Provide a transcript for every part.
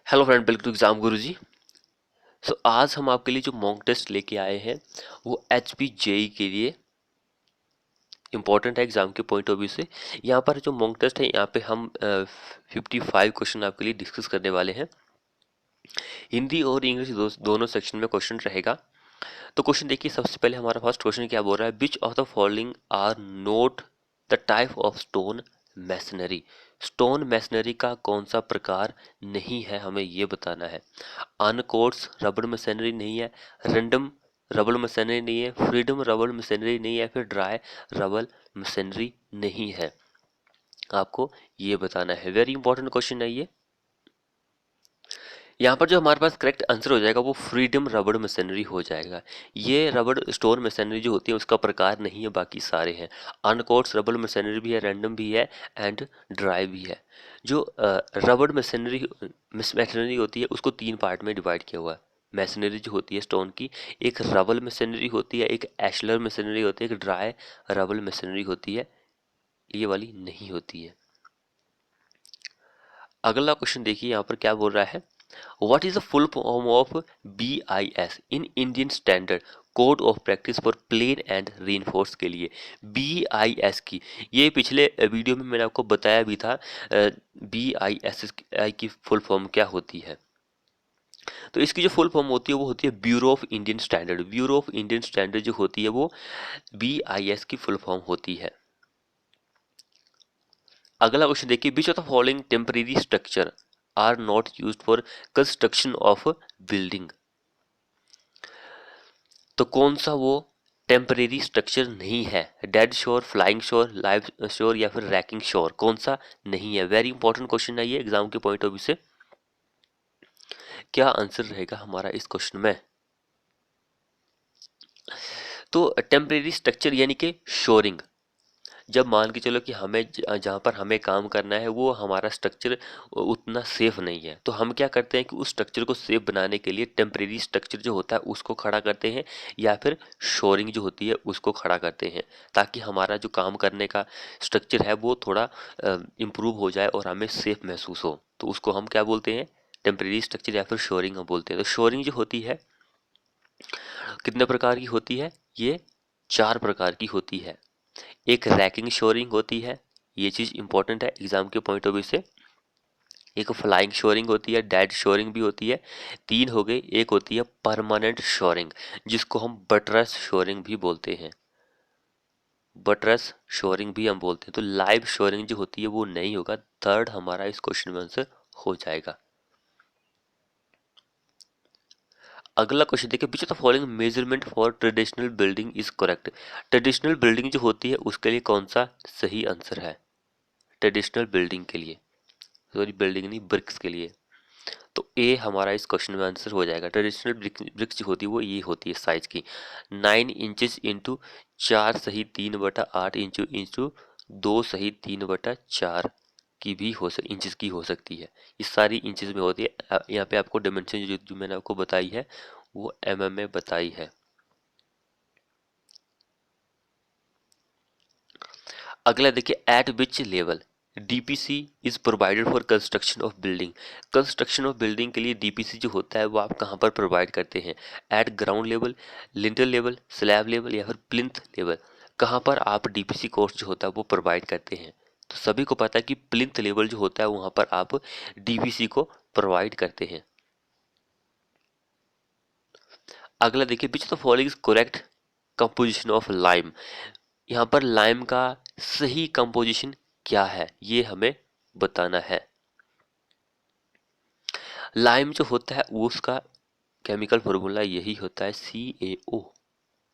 Hello friend, welcome to exam Guruji. आज हम आपके लिए जो मॉक टेस्ट लेके आए हैं वो एचपी जेई के लिए इम्पोर्टेंट है एग्जाम के पॉइंट ऑफ व्यू से। यहाँ पर जो मॉक टेस्ट है यहाँ पे हम 55 क्वेश्चन आपके लिए डिस्कस करने वाले हैं। हिंदी और इंग्लिश दोनों सेक्शन में क्वेश्चन रहेगा। तो क्वेश्चन देखिए, सबसे पहले हमारा फर्स्ट क्वेश्चन क्या बोल रहा है, which of the following are not the type of stone masonry. Stone masonry का कौन सा प्रकार नहीं है, हमें ये बताना है। अनकोर्स रबड़ मशीनरी नहीं है, रैंडम रबड़ मशीनरी नहीं है, फ्रीडम रबड़ मशीनरी नहीं है, फिर ड्राई रबड़ मशीनरी नहीं है। आपको ये बताना है, वेरी इंपॉर्टेंट क्वेश्चन है ये। यहाँ पर जो हमारे पास करेक्ट आंसर हो जाएगा वो फ्रीडम रबड़ मशीनरी हो जाएगा। ये रबड़ स्टोन मशीनरी जो होती है उसका प्रकार नहीं है, बाकी सारे हैं। अनकोर्स रबड़ मशीनरी भी है, रैंडम भी है एंड ड्राई भी है। जो रबड़ मशीनरी होती है उसको 3 पार्ट में डिवाइड किया हुआ है। मशीनरी जो होती है स्टोन की, एक रबल मशीनरी होती है, एक एशलर मशीनरी होती है, एक ड्राई रबल मशीनरी होती है, ये वाली नहीं होती है। अगला क्वेश्चन देखिए यहाँ पर क्या बोल रहा है, what is the full form of BIS in Indian standard code of practice for plain and reinforce के लिए। BIS की, ये पिछले वीडियो में मैंने आपको बताया भी था। BIS की फुल फॉर्म क्या होती है। तो इसकी जो फुल फॉर्म होती है वो होती है bureau of Indian standard. Bureau of Indian standard जो होती है वो BIS की फुल फॉर्म होती है। अगला क्वेश्चन देखिए, which of the following temporary structure are not used for construction of building. तो कौन सा वो टेम्परेरी स्ट्रक्चर नहीं है, डेड शोर, फ्लाइंग शोर, लाइव शोर या फिर रैकिंग शोर, कौन सा नहीं है। वेरी इंपॉर्टेंट क्वेश्चन है ये एग्जाम के पॉइंट ऑफ व्यू से। क्या आंसर रहेगा हमारा इस क्वेश्चन में। तो टेम्परेरी स्ट्रक्चर यानी कि शोरिंग, जब मान के चलो कि हमें जहाँ पर हमें काम करना है वो हमारा स्ट्रक्चर उतना सेफ नहीं है, तो हम क्या करते हैं कि उस स्ट्रक्चर को सेफ बनाने के लिए टेम्परेरी स्ट्रक्चर जो होता है उसको खड़ा करते हैं, या फिर शोरिंग जो होती है उसको खड़ा करते हैं, ताकि हमारा जो काम करने का स्ट्रक्चर है वो थोड़ा इम्प्रूव हो जाए और हमें सेफ महसूस हो। तो उसको हम क्या बोलते हैं, टेम्परेरी स्ट्रक्चर या फिर शोरिंग हम बोलते हैं। तो शोरिंग जो होती है कितने प्रकार की होती है, ये 4 प्रकार की होती है। एक रैकिंग शोरिंग होती है, ये चीज इंपॉर्टेंट है एग्जाम के पॉइंट ऑफ व्यू से। एक फ्लाइंग शोरिंग होती है, डेड शोरिंग भी होती है। 3 हो गई, एक होती है परमानेंट शोरिंग जिसको हम बटरस शोरिंग भी बोलते हैं। बटरस शोरिंग भी हम बोलते हैं। तो लाइव शोरिंग जो होती है वो नहीं होगा, थर्ड हमारा इस क्वेश्चन में आंसर हो जाएगा। अगला क्वेश्चन देखिए, which of the following measurement for traditional building is correct. Traditional building जो होती है उसके लिए कौन सा सही आंसर है, ट्रेडिशनल बिल्डिंग के लिए, सॉरी बिल्डिंग नहीं, ब्रिक्स के लिए। तो ए हमारा इस क्वेश्चन में आंसर हो जाएगा। ट्रेडिशनल ब्रिक्स जो होती है वो ये होती है साइज की 9 इंचेस इंटू 4 सही 3/8 इंचू इंटू 2 सही 3/4 की भी इंचेस की हो सकती है। ये सारी इंचेस में होती है। यहाँ पे आपको डायमेंशन जो मैंने आपको बताई है वो में बताई है। अगला देखिए, eight which level DPC is provided for construction of building. Construction of building के लिए डीपीसी जो होता है वो आप कहाँ पर प्रोवाइड करते हैं, eight ground level, lintel level, slab level या फिर प्लिंथ लेवल। कहाँ पर आप डीपीसी कोर्स जो होता है वो प्रोवाइड करते हैं। तो सभी को पता है कि प्लिंथ लेवल जो होता है वहाँ पर आप डीपीसी को प्रोवाइड करते हैं। अगला देखिए, which the following is correct composition of lime. यहाँ पर लाइम का सही कंपोजिशन क्या है ये हमें बताना है। लाइम जो होता है उसका केमिकल फॉर्मूला यही होता है CaO।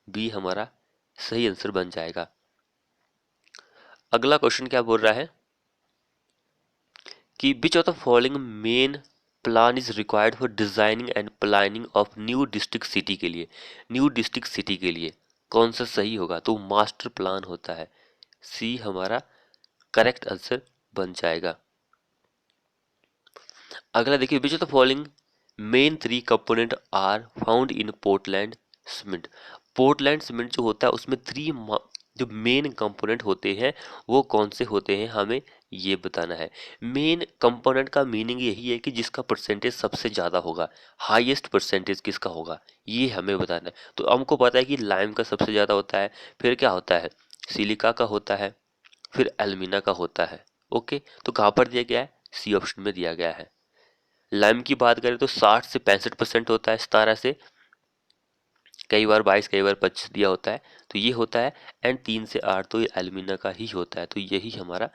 बी हमारा सही आंसर बन जाएगा। अगला क्वेश्चन क्या बोल रहा है कि विच of the following main plan is required for designing and planning of new district city के लिए। न्यू डिस्ट्रिक्ट सिटी के लिए कौन सा सही होगा, तो मास्टर प्लान होता है। सी हमारा करेक्ट आंसर बन जाएगा। अगला देखिए, which of the following main 3 component are found in Portland cement. Portland cement जो होता है उसमें 3 जो मेन कंपोनेंट होते हैं वो कौन से होते हैं, हमें ये बताना है। मेन कंपोनेंट का मीनिंग यही है कि जिसका परसेंटेज सबसे ज़्यादा होगा, हाईएस्ट परसेंटेज किसका होगा, ये हमें बताना है। तो हमको पता है कि लाइम का सबसे ज़्यादा होता है, फिर क्या होता है, सिलिका का होता है, फिर एल्यूमिना का होता है। ओके, तो कहाँ पर दिया गया है, सी ऑप्शन में दिया गया है। लाइम की बात करें तो 60 से 65% होता है, 17 से कई बार 22, कई बार 25 दिया होता है, तो ये होता है। एंड 3 से 8 तो ये एल्यूमिना का ही होता है, तो यही हमारा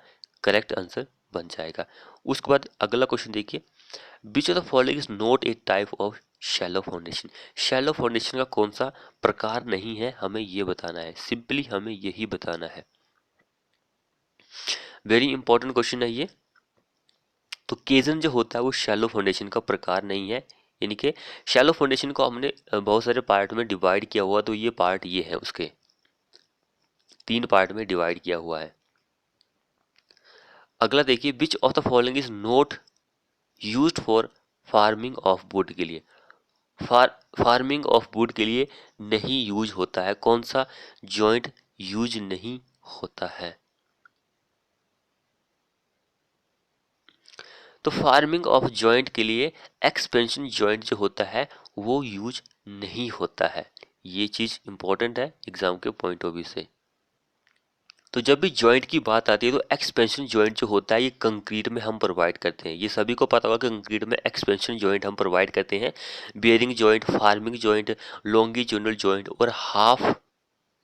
करेक्ट आंसर बन जाएगा। उसके बाद अगला क्वेश्चन देखिए, which of the following is not a type of shallow foundation. Shallow foundation का कौन सा प्रकार नहीं है, हमें ये बताना है, सिंपली हमें यही बताना है। वेरी इंपॉर्टेंट क्वेश्चन है ये। तो केजन जो होता है वो शैलो फाउंडेशन का प्रकार नहीं है, यानी कि शैलो फाउंडेशन को हमने बहुत सारे पार्ट में डिवाइड किया हुआ, तो ये पार्ट ये है, उसके 3 पार्ट में डिवाइड किया हुआ है। अगला देखिए, which of the following is not used for farming of would के लिए। फार्मिंग ऑफ वुड के लिए नहीं यूज होता है, कौन सा जॉइंट यूज नहीं होता है। तो फार्मिंग ऑफ जॉइंट के लिए एक्सपेंशन जॉइंट जो होता है वो यूज नहीं होता है। ये चीज इंपॉर्टेंट है एग्जाम के पॉइंट ऑफ व्यू से। तो जब भी जॉइंट की बात आती है तो एक्सपेंशन जॉइंट जो होता है ये कंक्रीट में हम प्रोवाइड करते हैं, ये सभी को पता होगा कि कंक्रीट में एक्सपेंशन जॉइंट हम प्रोवाइड करते हैं। Bearing joint, farming joint, longitudinal joint और हाफ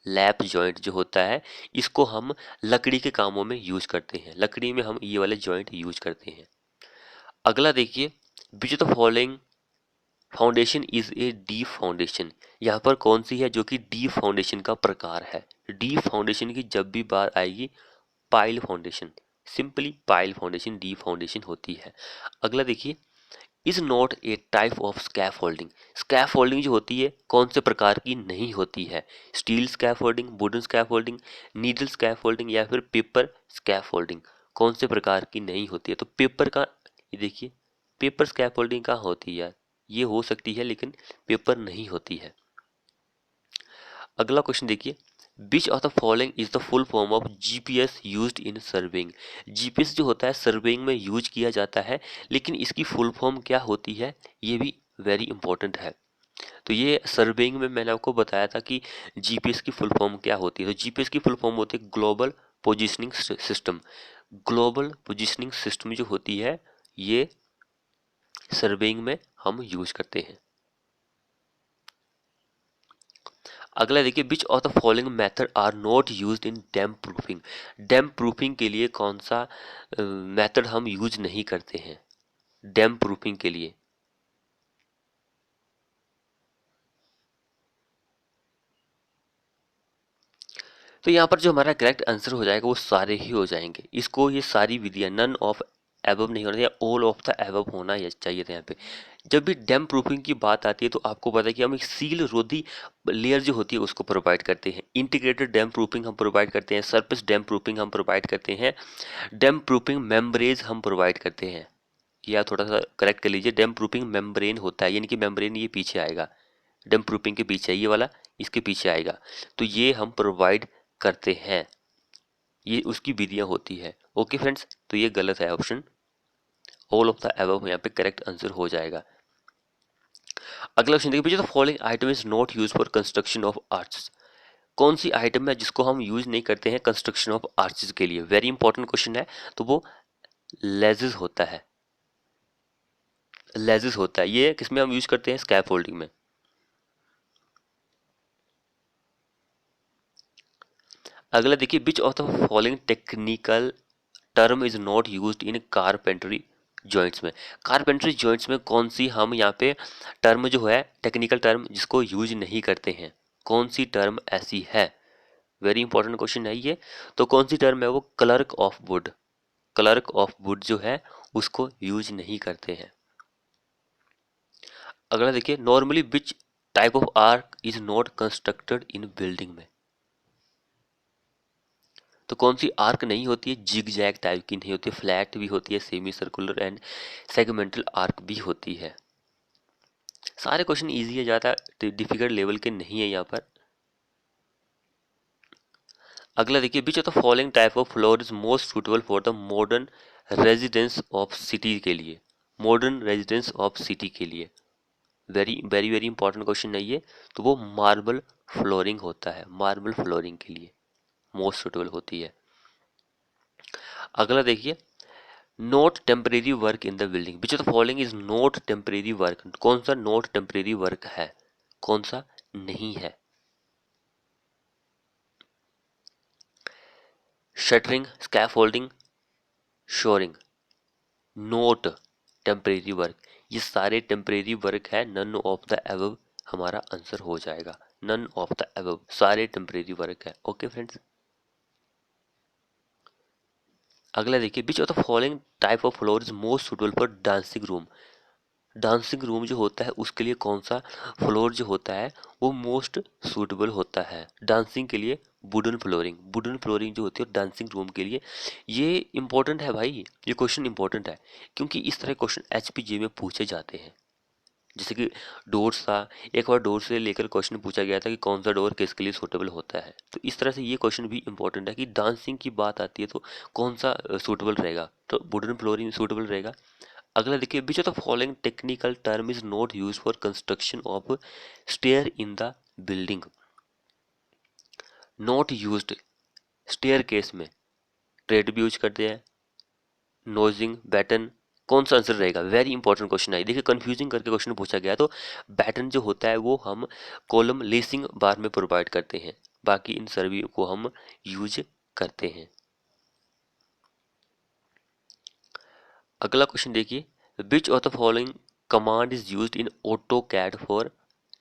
लैप जॉइंट जो होता है इसको हम लकड़ी के कामों में यूज करते हैं, लकड़ी में हम ये वाले जॉइंट यूज करते हैं। अगला देखिए, which of the following foundation is a deep foundation. यहाँ पर कौन सी है जो कि डीप फाउंडेशन का प्रकार है। डीप फाउंडेशन की जब भी बात आएगी, pile foundation, simply pile foundation deep foundation होती है। अगला देखिए, is not a type of scaffolding. Scaffolding जो होती है कौन से प्रकार की नहीं होती है, steel scaffolding, wooden scaffolding, needle scaffolding या फिर पेपर स्कैफोल्डिंग, कौन से प्रकार की नहीं होती है। तो पेपर का, ये देखिए, पेपर स्कैफोल्डिंग कहाँ होती है, ये हो सकती है लेकिन पेपर नहीं होती है। अगला क्वेश्चन देखिए, which of the following is the full form of GPS used in surveying. GPS जो होता है सर्वेइंग में यूज किया जाता है, लेकिन इसकी फुल फॉर्म क्या होती है ये भी वेरी इंपॉर्टेंट है। तो ये सर्वेइंग में मैंने आपको बताया था कि जीपीएस की फुल फॉर्म क्या होती है। तो जीपीएस की फुल फॉर्म होती है global positioning system. Global positioning system जो होती है ये सर्वेइंग में हम यूज करते हैं। अगला देखिए, which of the following method are not used in damp proofing. Damp proofing के लिए कौन सा मेथड हम यूज नहीं करते हैं, डैम्प प्रूफिंग के लिए। तो यहाँ पर जो हमारा करेक्ट आंसर हो जाएगा वो सारे ही हो जाएंगे, इसको ये सारी विधियां नन ऑफ एबव नहीं होना, या ऑल ऑफ द एबव होना चाहिए था यहाँ पे। जब भी डैम्प प्रूफिंग की बात आती है तो आपको पता है कि हम एक सील रोधी लेयर जो होती है उसको प्रोवाइड करते हैं, इंटीग्रेटेड डैम्प प्रूफिंग हम प्रोवाइड करते हैं, सरफेस डैम्प प्रूफिंग हम प्रोवाइड करते हैं, डैम्प प्रूफिंग मेम्ब्रेज हम प्रोवाइड करते हैं। या थोड़ा सा करेक्ट कर लीजिए, डैम्प प्रूफिंग मेम्ब्रेन होता है, यानी कि मेम्ब्रेन ये पीछे आएगा, डैम्प प्रूफिंग के पीछे ये वाला इसके पीछे आएगा, तो ये हम प्रोवाइड करते हैं, ये उसकी विधियां होती है। ओके फ्रेंड्स, तो ये गलत है option, all of the above यहाँ पे करेक्ट आंसर हो जाएगा। अगला क्वेश्चन देखिए, the following item is not use for construction of arches. कौन सी आइटम है जिसको हम यूज नहीं करते हैं कंस्ट्रक्शन ऑफ आर्चेस के लिए, वेरी इंपॉर्टेंट क्वेश्चन है। तो वो लेजेस होता है, लेजेस होता है, ये किसमें हम यूज करते हैं, स्कैफोल्डिंग में। अगला देखिए, which of the following technical term is not used in carpentry joints में। कारपेंटरी जॉइंट्स में कौन सी हम यहाँ पे टर्म जो है टेक्निकल टर्म जिसको यूज नहीं करते हैं, कौन सी टर्म ऐसी है, वेरी इंपॉर्टेंट क्वेश्चन है ये। तो कौन सी टर्म है वो, clerk of would, clerk of would जो है उसको यूज नहीं करते हैं। अगला देखिए, normally which type of arc is not constructed in building में। तो कौन सी आर्क नहीं होती है, जिग जैग टाइप की नहीं होती है, फ्लैट भी होती है, semi circular and segmental arc भी होती है। सारे क्वेश्चन इजी है, ज़्यादा डिफिकल्ट लेवल के नहीं है यहाँ पर। अगला देखिए, which of the following type of floor is most suitable for the modern residence of city के लिए, मॉडर्न रेजिडेंस ऑफ सिटी के लिए। Very very very important question है ये। तो वो मार्बल फ्लोरिंग होता है, मार्बल फ्लोरिंग के लिए मोस्ट सुटेबल होती है। अगला देखिए, note temporary work in the building, which of the following is note temporary work, कौन सा नोट टेम्परेरी वर्क है, कौन सा नहीं है। Shuttering, scaffolding, shoring, note temporary work, ये सारे टेम्परेरी वर्क है। नन ऑफ द एबव हमारा आंसर हो जाएगा, नन ऑफ द एबव, सारे टेम्परेरी वर्क है। Okay friends. अगला देखिए, which of the following type of floor is most suitable for dancing room, dancing room जो होता है उसके लिए कौन सा फ्लोर जो होता है वो मोस्ट सूटेबल होता है डांसिंग के लिए। वुडन फ्लोरिंग, वुडन फ्लोरिंग जो होती है डांसिंग रूम के लिए। ये इंपॉर्टेंट है भाई, ये क्वेश्चन इंपॉर्टेंट है, क्योंकि इस तरह क्वेश्चन एचपीजे में पूछे जाते हैं। जैसे कि डोर्स था, एक बार डोर से लेकर क्वेश्चन पूछा गया था कि कौन सा डोर किसके लिए सूटेबल होता है। तो इस तरह से ये क्वेश्चन भी इंपॉर्टेंट है कि डांसिंग की बात आती है तो कौन सा सूटेबल रहेगा, तो वुडन फ्लोरिंग सूटेबल रहेगा। अगला देखिए, which of the following technical term is not use for construction of stair in the building, not used staircase में ट्रेड भी यूज करते हैं, नोजिंग, बैटन, कौन सा आंसर रहेगा। वेरी इंपॉर्टेंट क्वेश्चन है, देखिए कंफ्यूजिंग करके क्वेश्चन पूछा गया। तो बैटन जो होता है वो हम कॉलम लेसिंग बार में प्रोवाइड करते हैं, बाकी इन सभी को हम यूज करते हैं। अगला क्वेश्चन देखिए, which of the following command is used in AutoCAD for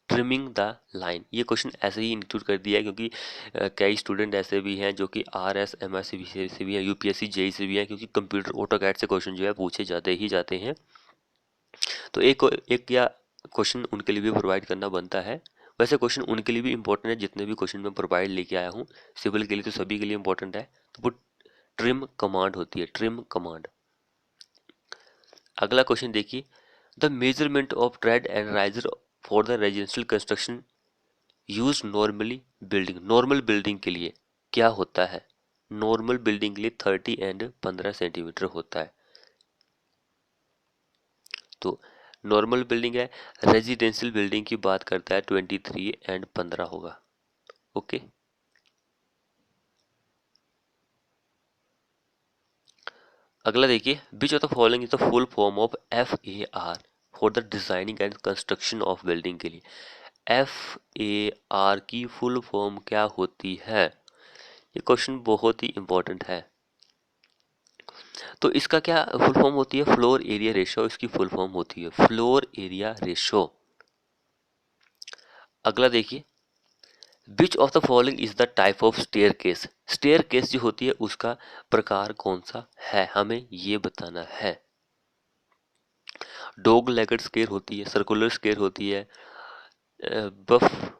trimming the line. ये क्वेश्चन ऐसे ही इंक्लूड कर दिया है क्योंकि कई स्टूडेंट ऐसे भी हैं जो कि आरएस एमएस से भी हैं, यूपीएससी जेई से भी हैं, क्योंकि कंप्यूटर ऑटो कैड से क्वेश्चन जो है पूछे जाते ही जाते हैं। तो एक एक या क्वेश्चन उनके लिए भी प्रोवाइड करना बनता है। वैसे क्वेश्चन उनके लिए भी इंपॉर्टेंट है जितने भी क्वेश्चन मैं प्रोवाइड लेके आया हूँ, सिविल के लिए तो सभी के लिए इंपॉर्टेंट है। तो वो ट्रिम कमांड होती है, ट्रिम कमांड। अगला क्वेश्चन देखिए, the measurement of trade and riser for the residential construction use normally building, normal building के लिए क्या होता है। नॉर्मल बिल्डिंग के लिए 30 एंड 15 सेंटीमीटर होता है। तो नॉर्मल बिल्डिंग है, रेजिडेंशियल बिल्डिंग की बात करता है 23 एंड 15 होगा। ओके। अगला देखिए, which of the following is the full form of FAR for the designing and construction of building के लिए। FAR की फुल फॉर्म क्या होती है, ये क्वेश्चन बहुत ही इंपॉर्टेंट है। तो इसका क्या फुल फॉर्म होती है, फ्लोर एरिया रेशो इसकी फुल फॉर्म होती है, फ्लोर एरिया रेशो। अगला देखिए, which of the following is the type of staircase, staircase जो होती है उसका प्रकार कौन सा है, हमें ये बताना है। डॉग लेगड स्केयर होती है, सर्कुलर स्केयर होती है, बफ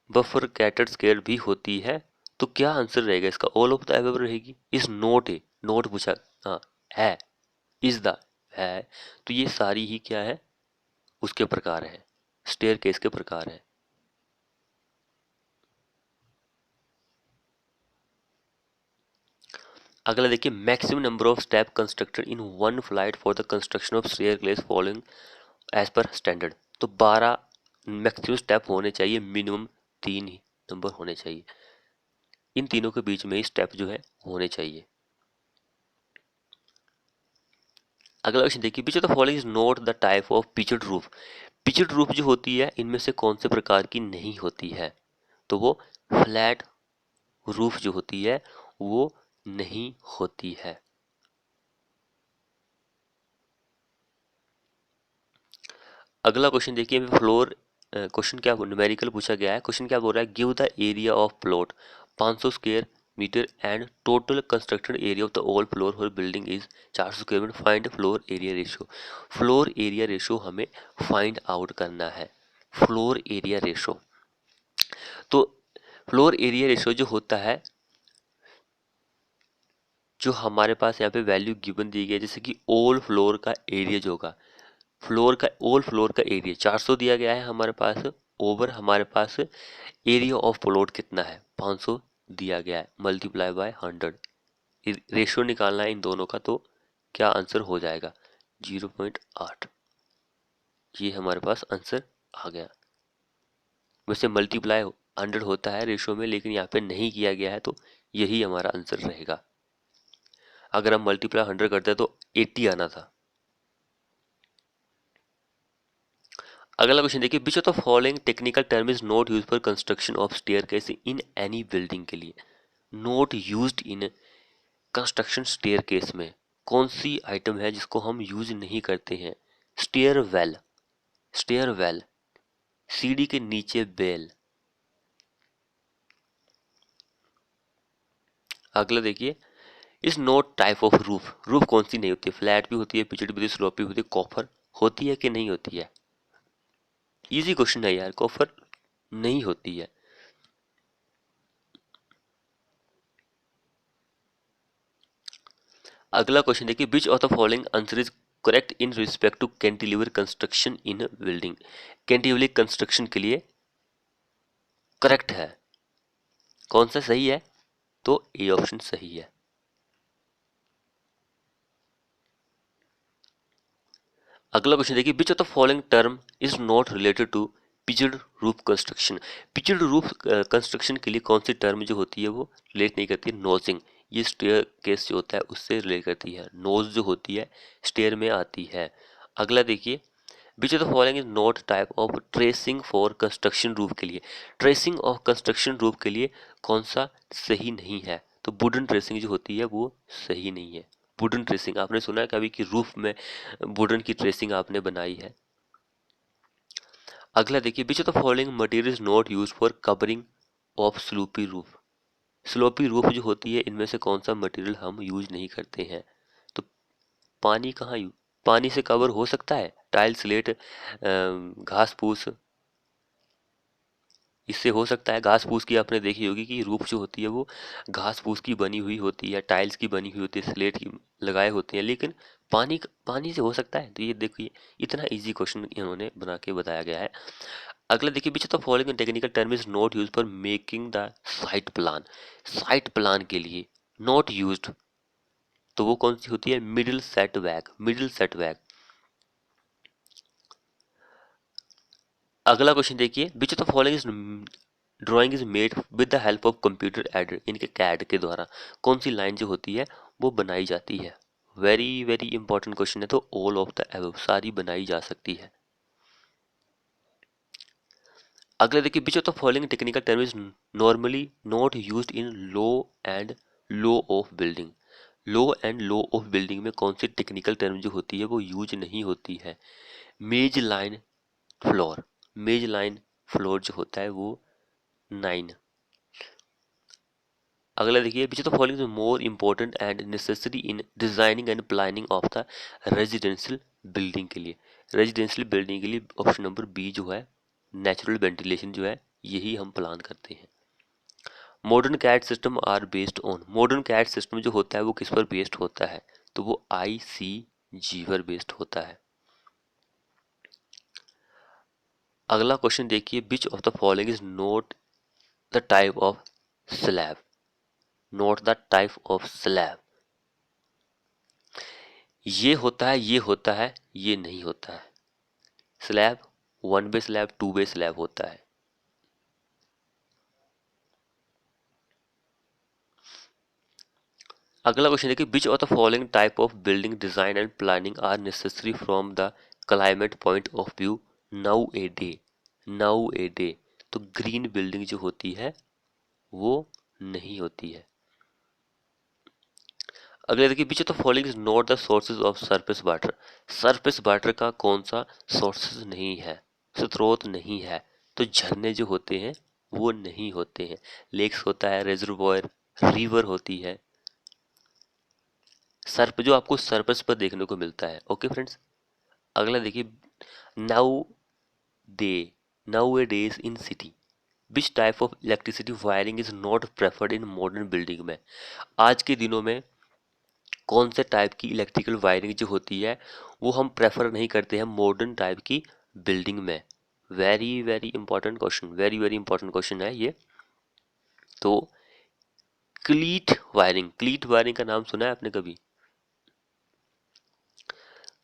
बफर कैटेड स्केयर भी होती है। तो क्या आंसर रहेगा इसका, ऑल ऑफ द अबव रहेगी। इस नोट है, नोट पूछा, हाँ है, इज द है, तो ये सारी ही क्या है उसके प्रकार है, स्टेयर केस के प्रकार है। अगला देखिए, maximum number of step constructed in one flight for the construction of staircase following as per standard. तो 12 मैक्सिमम स्टेप होने चाहिए, मिनिमम 3 ही नंबर होने चाहिए, इन तीनों के बीच में ही स्टेप जो है होने चाहिए। अगला क्वेश्चन देखिए, which of the following is not the type of Pichad roof. Pichad roof जो होती है इनमें से कौन से प्रकार की नहीं होती है, तो वो फ्लैट रूफ जो होती है वो नहीं होती है। अगला क्वेश्चन देखिए, फ्लोर क्वेश्चन क्या न्यूमेरिकल पूछा गया है। क्वेश्चन क्या बोल रहा है, give the area of plot 500 square metre and total constructed area of the all floor for building is 400 square metre, find floor area ratio. Floor area ratio हमें find out करना है, फ्लोर एरिया रेशो। तो floor area ratio जो होता है, जो हमारे पास यहाँ पे वैल्यू गिवन दी गई है, जैसे कि ऑल फ्लोर का एरिया जो होगा, फ्लोर का ऑल फ्लोर का एरिया 400 दिया गया है हमारे पास, ओवर हमारे पास एरिया ऑफ प्लॉट कितना है 500 दिया गया है, मल्टीप्लाई बाय 100। रेशियो निकालना है इन दोनों का, तो क्या आंसर हो जाएगा 0.8। ये हमारे पास आंसर आ गया। वैसे मल्टीप्लाई 100 होता है रेशियो में, लेकिन यहाँ पे नहीं किया गया है, तो यही हमारा आंसर रहेगा। अगर हम मल्टीप्लाई 100 करते तो 80 आना था। अगला क्वेश्चन देखिए, which of the following technical term is not use for construction of staircase in any building के लिए। Not used in construction staircase में कौन सी आइटम है जिसको हम यूज नहीं करते हैं? स्टेयर वेल, स्टेयर वेल, सीढ़ी के नीचे बेल। अगला देखिए, इस note type of roof, roof कौन सी नहीं होती है? फ्लैट भी होती है, पिचड भी होती है, स्लोपी भी होती है, कॉफर होती है कि नहीं होती है? इजी क्वेश्चन है यार, कॉफर नहीं होती है। अगला क्वेश्चन देखिए, which of the following answer is correct in respect to cantilever construction in building. Cantilever construction के लिए करेक्ट है, कौन सा सही है? तो ए ऑप्शन सही है। अगला क्वेश्चन देखिए, which of the following term is not related to pitched roof construction. Pitched roof construction के लिए कौन सी टर्म जो होती है वो रिलेट नहीं करती है? नोजिंग, ये स्टेयर केस जो होता है उससे रिलेट करती है। नोज जो होती है स्टेयर में आती है। अगला देखिए, which of the following is not type of tracing for construction roof के लिए। ट्रेसिंग ऑफ कंस्ट्रक्शन रूफ के लिए कौन सा सही नहीं है? तो वुडन ट्रेसिंग जो होती है वो सही नहीं है। वुडन ट्रेसिंग आपने सुना है कभी कि रूफ में वुडन की ट्रेसिंग आपने बनाई है? अगला देखिए, which of the following material is not use for covering of sloppy roof. Sloppy roof जो होती है इनमें से कौन सा मटेरियल हम यूज नहीं करते हैं? तो पानी कहाँ यूज, पानी से कवर हो सकता है? टाइल, स्लेट, घास फूस, इससे हो सकता है। घास फूस की आपने देखी होगी कि रूफ जो होती है वो घास फूस की बनी हुई होती है, टाइल्स की बनी हुई होती है, स्लेट की लगाए होते हैं, लेकिन पानी पानी से हो सकता है? तो ये देखिए, इतना इजी क्वेश्चन इन्होंने बना के बताया गया है। अगला देखिए, which of the following technical term is not use for making the site plan. Site plan के लिए नॉट यूज्ड, तो वो कौन सी होती है? Middle setback, middle setback. अगला क्वेश्चन देखिए, which of the following is drawing is made with the help of computer aided. इनके कैड के द्वारा कौन सी लाइन जो होती है वो बनाई जाती है? वेरी वेरी इंपॉर्टेंट क्वेश्चन है। तो ऑल ऑफ द एबव, सारी बनाई जा सकती है। अगला देखिए, which of the following technical term is normally not used in low and low of building. Low and low of building में कौन सी टेक्निकल टर्म जो होती है वो यूज नहीं होती है? मेज लाइन फ्लोर, मेज लाइन फ्लोर जो होता है वो 9। अगला देखिए, which of the following is more important and necessary in designing and planning of the residential building के लिए। रेजिडेंशियल बिल्डिंग के लिए ऑप्शन नंबर बी जो है, नेचुरल वेंटिलेशन जो है, यही हम प्लान करते हैं। Modern CAD system are based on, modern CAD system जो होता है वो किस पर बेस्ड होता है? तो वो ICG पर बेस्ड होता है। अगला क्वेश्चन देखिए, which of the following is not the type of slab. Not the type of slab, ये होता है, ये होता है, ये नहीं होता है। Slab 1 bay slab, 2 bay slab होता है। अगला क्वेश्चन देखिए, which of the following type of building design and planning are necessary from the climate point of view nowadays. Nowadays, तो ग्रीन बिल्डिंग जो होती है वो नहीं होती है। अगला देखिए, which of the following is not the sources of surface water. Surface water का कौन सा सोर्सेज नहीं है, स्रोत नहीं है? तो झरने जो होते हैं वो नहीं होते हैं। लेक्स होता है, रिजर्वॉयर, रिवर होती है। सर्फ जो आपको सरफेस पर देखने को मिलता है। ओके फ्रेंड्स, अगला देखिए, now day, now A days in city which type of electricity wiring is not preferred in modern building में। आज के दिनों में कौन से टाइप की इलेक्ट्रिकल वायरिंग जो होती है वो हम प्रेफर नहीं करते हैं मॉडर्न टाइप की बिल्डिंग में? Very very important question, very very important question है ये। तो क्लीट वायरिंग का नाम सुना है आपने कभी?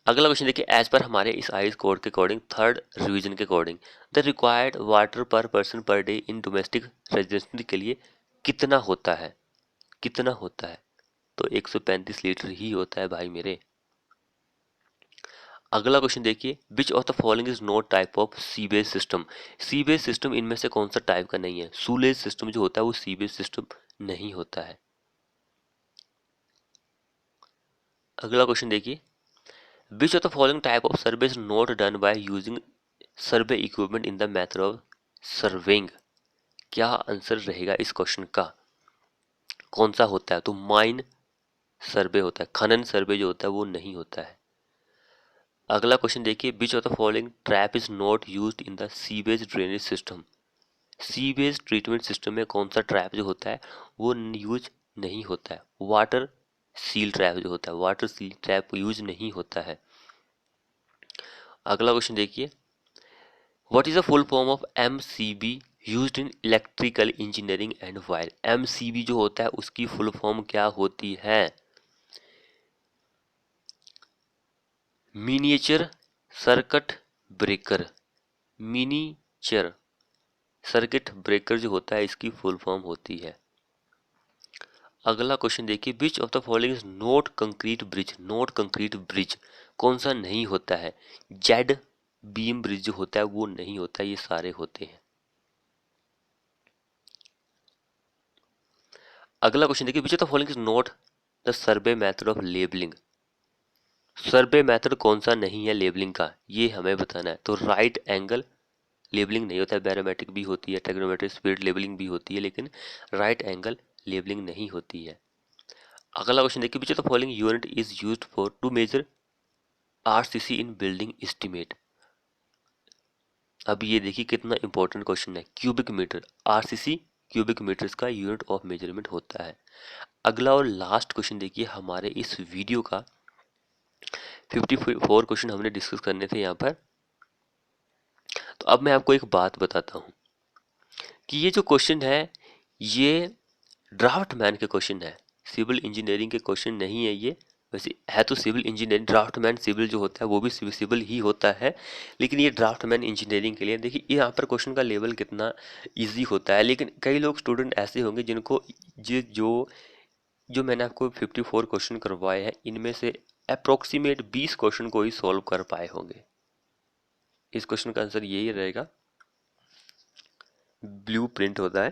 अगला क्वेश्चन देखिए, एज पर हमारे इस आईएस कोड के अकॉर्डिंग, थर्ड रिवीजन के अकॉर्डिंग, द रिक्वायर्ड वाटर पर person per day in domestic residential के लिए कितना होता है? कितना होता है? तो 135 लीटर ही होता है भाई मेरे। अगला क्वेश्चन देखिए, which of the following is not type of sewage system? Sewage system इनमें से कौन सा टाइप का नहीं है? सूलेज सिस्टम जो होता है वो सीवेज सिस्टम नहीं होता है। अगला क्वेश्चन देखिए, which of the following type of survey is not done by using survey equipment in the method of surveying? क्या आंसर रहेगा इस क्वेश्चन का? कौन सा होता है? तो माइन सर्वे होता है, खनन सर्वे जो होता है वो नहीं होता है। अगला क्वेश्चन देखिए, which of the following trap is not used in the sewage drainage system? Sewage treatment system में कौन सा ट्रैप जो होता है वो यूज नहीं होता है? वाटर सील ट्रैप जो होता है, वाटर सील ट्रैप यूज नहीं होता है। अगला क्वेश्चन देखिए, what is the full form of MCB used in electrical engineering and wire? MCB जो होता है उसकी फुल फॉर्म क्या होती है? Miniature circuit breaker. Miniature circuit breaker जो होता है इसकी फुल फॉर्म होती है। अगला क्वेश्चन देखिए, which of the following is not concrete bridge? Not concrete bridge कौन सा नहीं होता है? जेड बीम ब्रिज जो होता है वो नहीं होता है, ये सारे होते हैं। अगला क्वेश्चन देखिए, which of the following is not the survey method of labelling? Survey method कौन सा नहीं है लेबलिंग का, ये हमें बताना है। तो राइट एंगल लेबलिंग नहीं होता है, बैरोमेट्रिक भी होती है, ट्रिग्नोमेट्रिक स्पीड लेबलिंग भी होती है, लेकिन राइट एंगल लेबलिंग नहीं होती है। अगला क्वेश्चन देखिए, which of the following unit is used for to measure RCC in building estimate? अब ये देखिए कितना इंपॉर्टेंट क्वेश्चन है, cubic metre. RCC cubic metres का यूनिट ऑफ मेजरमेंट होता है। अगला और लास्ट क्वेश्चन देखिए, हमारे इस वीडियो का 54 क्वेश्चन हमने डिस्कस करने थे यहाँ पर। तो अब मैं आपको एक बात बताता हूँ कि ये जो क्वेश्चन है ये ड्राफ्टमैन के क्वेश्चन है, सिविल इंजीनियरिंग के क्वेश्चन नहीं है ये। वैसे है तो सिविल इंजीनियरिंग, ड्राफ्टमैन सिविल जो होता है वो भी सिविल ही होता है, लेकिन ये ड्राफ्टमैन इंजीनियरिंग के लिए। देखिए यहाँ पर क्वेश्चन का लेवल कितना इजी होता है, लेकिन कई लोग स्टूडेंट ऐसे होंगे जिनको जो जो मैंने आपको 54 क्वेश्चन करवाए हैं इनमें से अप्रोक्सीमेट 20 क्वेश्चन को ही सॉल्व कर पाए होंगे। इस क्वेश्चन का आंसर यही रहेगा, ब्लू प्रिंट होता है।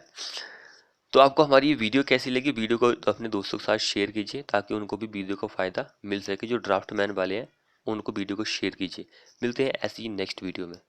तो आपको हमारी ये वीडियो कैसी लगी? वीडियो को तो अपने दोस्तों के साथ शेयर कीजिए ताकि उनको भी वीडियो का फ़ायदा मिल सके। जो ड्राफ्टमैन वाले हैं उनको वीडियो को शेयर कीजिए। मिलते हैं ऐसी ही नेक्स्ट वीडियो में।